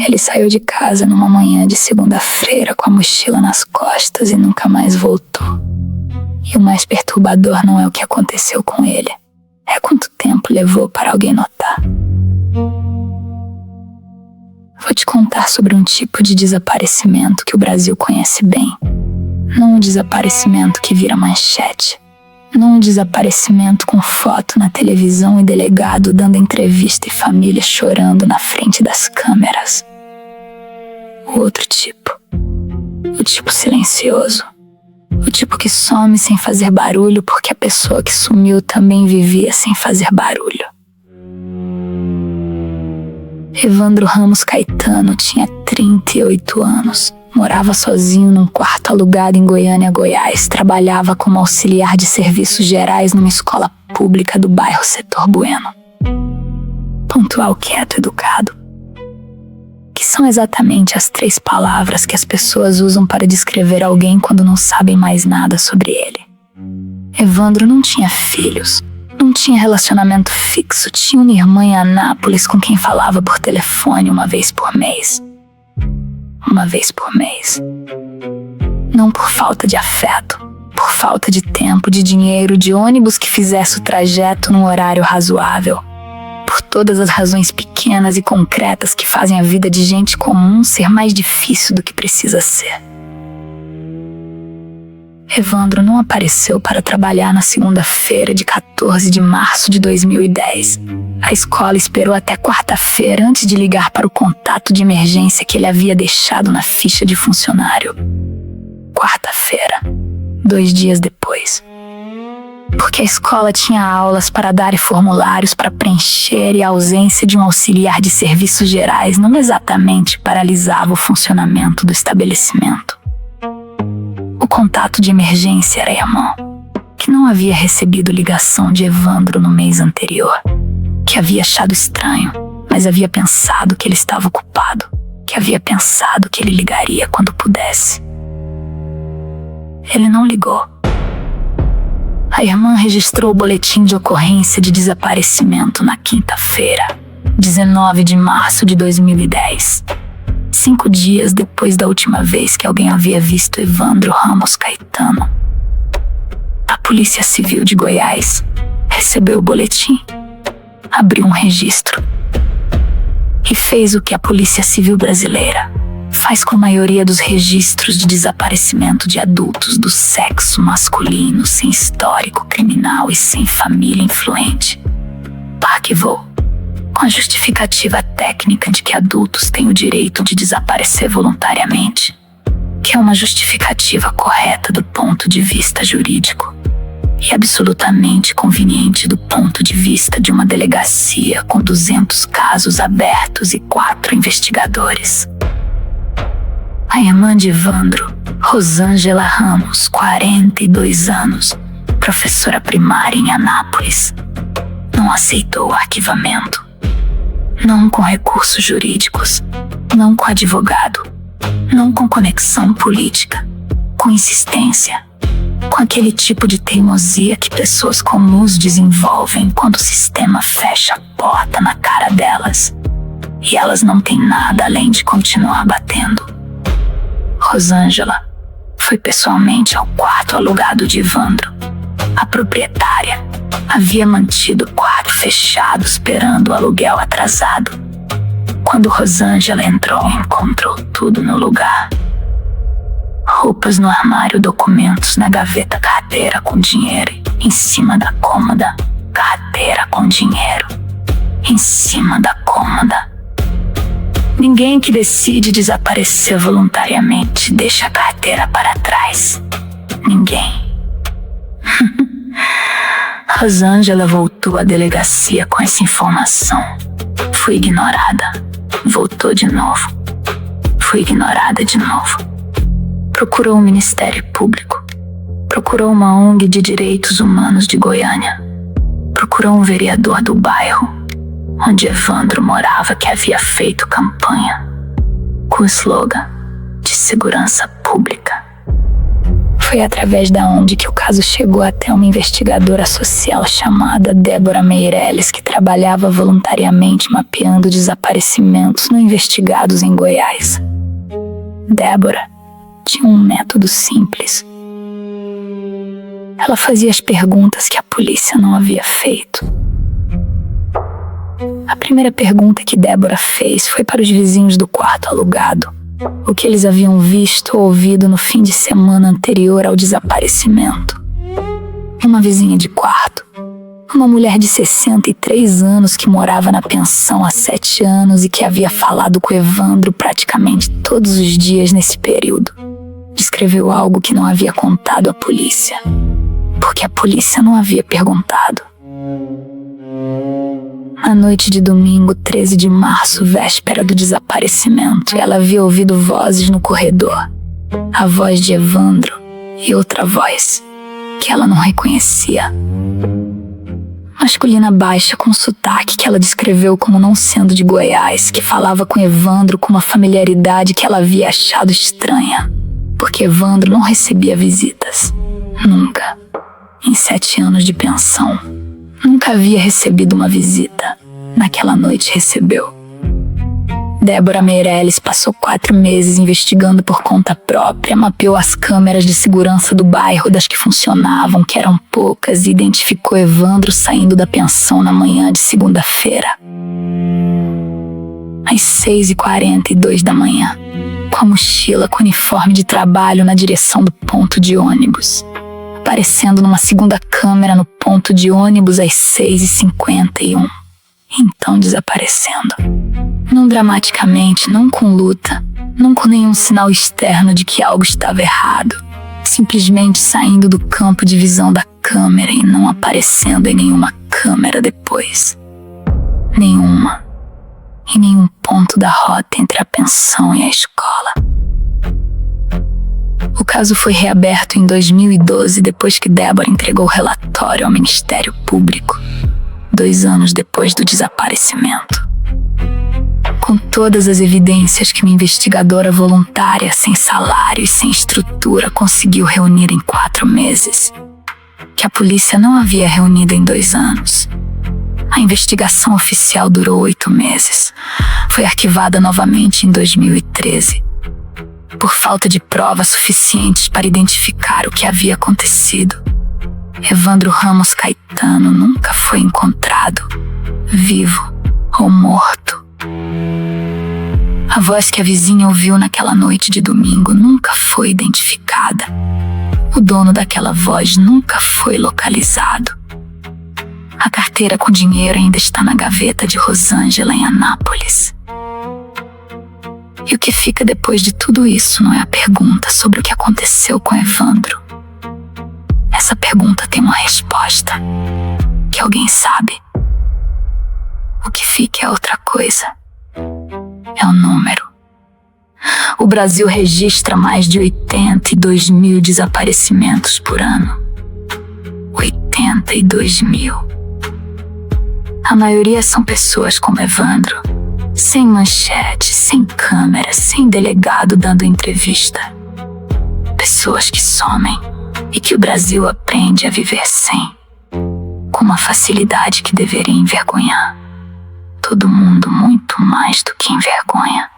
Ele saiu de casa numa manhã de segunda-feira com a mochila nas costas e nunca mais voltou. E o mais perturbador não é o que aconteceu com ele, é quanto tempo levou para alguém notar. Vou te contar sobre um tipo de desaparecimento que o Brasil conhece bem. Não um desaparecimento que vira manchete. Não um desaparecimento com foto na televisão e delegado dando entrevista e família chorando na frente das câmeras. O outro tipo. O tipo silencioso. O tipo que some sem fazer barulho porque a pessoa que sumiu também vivia sem fazer barulho. Evandro Ramos Caetano tinha 38 anos. Morava sozinho num quarto alugado em Goiânia, Goiás. Trabalhava como auxiliar de serviços gerais numa escola pública do bairro Setor Bueno. Pontual, quieto, educado. Que são exatamente as 3 palavras que as pessoas usam para descrever alguém quando não sabem mais nada sobre ele. Evandro não tinha filhos. Não tinha relacionamento fixo. Tinha uma irmã em Anápolis com quem falava por telefone uma vez por mês. Uma vez por mês. Não por falta de afeto, por falta de tempo, de dinheiro, de ônibus que fizesse o trajeto num horário razoável. Por todas as razões pequenas e concretas que fazem a vida de gente comum ser mais difícil do que precisa ser. Evandro não apareceu para trabalhar na segunda-feira de 14 de março de 2010. A escola esperou até quarta-feira antes de ligar para o contato de emergência que ele havia deixado na ficha de funcionário. Quarta-feira, 2 dias depois. Porque a escola tinha aulas para dar e formulários para preencher e a ausência de um auxiliar de serviços gerais não exatamente paralisava o funcionamento do estabelecimento. O contato de emergência era a irmã, que não havia recebido ligação de Evandro no mês anterior, que havia achado estranho, mas havia pensado que ele estava ocupado, que havia pensado que ele ligaria quando pudesse. Ele não ligou. A irmã registrou o boletim de ocorrência de desaparecimento na quinta-feira, 19 de março de 2010. 5 dias depois da última vez que alguém havia visto Evandro Ramos Caetano. A Polícia Civil de Goiás recebeu o boletim, abriu um registro e fez o que a Polícia Civil brasileira faz com a maioria dos registros de desaparecimento de adultos do sexo masculino sem histórico criminal e sem família influente. Arquivou, com a justificativa técnica de que adultos têm o direito de desaparecer voluntariamente, que é uma justificativa correta do ponto de vista jurídico e absolutamente conveniente do ponto de vista de uma delegacia com 200 casos abertos e 4 investigadores. A irmã de Evandro, Rosângela Ramos, 42 anos, professora primária em Anápolis, não aceitou o arquivamento. Não com recursos jurídicos, não com advogado, não com conexão política, com insistência, com aquele tipo de teimosia que pessoas comuns desenvolvem quando o sistema fecha a porta na cara delas e elas não têm nada além de continuar batendo. Rosângela foi pessoalmente ao quarto alugado de Evandro. A proprietária havia mantido o quarto fechado esperando o aluguel atrasado. Quando Rosângela entrou, encontrou tudo no lugar. Roupas no armário, documentos na gaveta, carteira com dinheiro em cima da cômoda, carteira com dinheiro em cima da cômoda. Ninguém que decide desaparecer voluntariamente deixa a carteira para trás. Ninguém. Rosângela voltou à delegacia com essa informação. Fui ignorada. Voltou de novo. Fui ignorada de novo. Procurou o Ministério Público. Procurou uma ONG de direitos humanos de Goiânia. Procurou um vereador do bairro onde Evandro morava, que havia feito campanha com o slogan de segurança pública. Foi Foi através da ONG que o caso chegou até uma investigadora social chamada Débora Meirelles, que trabalhava voluntariamente mapeando desaparecimentos não investigados em Goiás. Débora tinha um método simples. Ela fazia as perguntas que a polícia não havia feito. A primeira pergunta que Débora fez foi para os vizinhos do quarto alugado. O que eles haviam visto ou ouvido no fim de semana anterior ao desaparecimento. Uma vizinha de quarto, uma mulher de 63 anos que morava na pensão há 7 anos e que havia falado com Evandro praticamente todos os dias nesse período, descreveu algo que não havia contado à polícia, porque a polícia não havia perguntado. Na noite de domingo, 13 de março, véspera do desaparecimento, ela havia ouvido vozes no corredor. A voz de Evandro e outra voz, que ela não reconhecia. Masculina baixa com sotaque que ela descreveu como não sendo de Goiás, que falava com Evandro com uma familiaridade que ela havia achado estranha, porque Evandro não recebia visitas. Nunca. Em 7 anos de pensão. Nunca havia recebido uma visita. Naquela noite recebeu. Débora Meirelles passou 4 meses investigando por conta própria, mapeou as câmeras de segurança do bairro, das que funcionavam, que eram poucas, e identificou Evandro saindo da pensão na manhã de segunda-feira. Às 6h42 da manhã, com a mochila com uniforme de trabalho na direção do ponto de ônibus. Aparecendo numa segunda câmera no ponto de ônibus às 6h51. Então desaparecendo. Não dramaticamente, não com luta, não com nenhum sinal externo de que algo estava errado. Simplesmente saindo do campo de visão da câmera e não aparecendo em nenhuma câmera depois. Nenhuma. Em nenhum ponto da rota entre a pensão e a escola. O caso foi reaberto em 2012, depois que Débora entregou o relatório ao Ministério Público, 2 anos depois do desaparecimento. Com todas as evidências que uma investigadora voluntária, sem salário e sem estrutura, conseguiu reunir em 4 meses, que a polícia não havia reunido em 2 anos. A investigação oficial durou 8 meses. Foi arquivada novamente em 2013. Por falta de provas suficientes para identificar o que havia acontecido. Evandro Ramos Caetano nunca foi encontrado, vivo ou morto. A voz que a vizinha ouviu naquela noite de domingo nunca foi identificada. O dono daquela voz nunca foi localizado. A carteira com dinheiro ainda está na gaveta de Rosângela em Anápolis. E o que fica depois de tudo isso não é a pergunta sobre o que aconteceu com Evandro. Essa pergunta tem uma resposta, que alguém sabe. O que fica é outra coisa. É o número. O Brasil registra mais de 82 mil desaparecimentos por ano. 82 mil. A maioria são pessoas como Evandro. Sem manchete, sem câmera, sem delegado dando entrevista. Pessoas que somem e que o Brasil aprende a viver sem, com uma facilidade que deveria envergonhar todo mundo muito mais do que envergonha.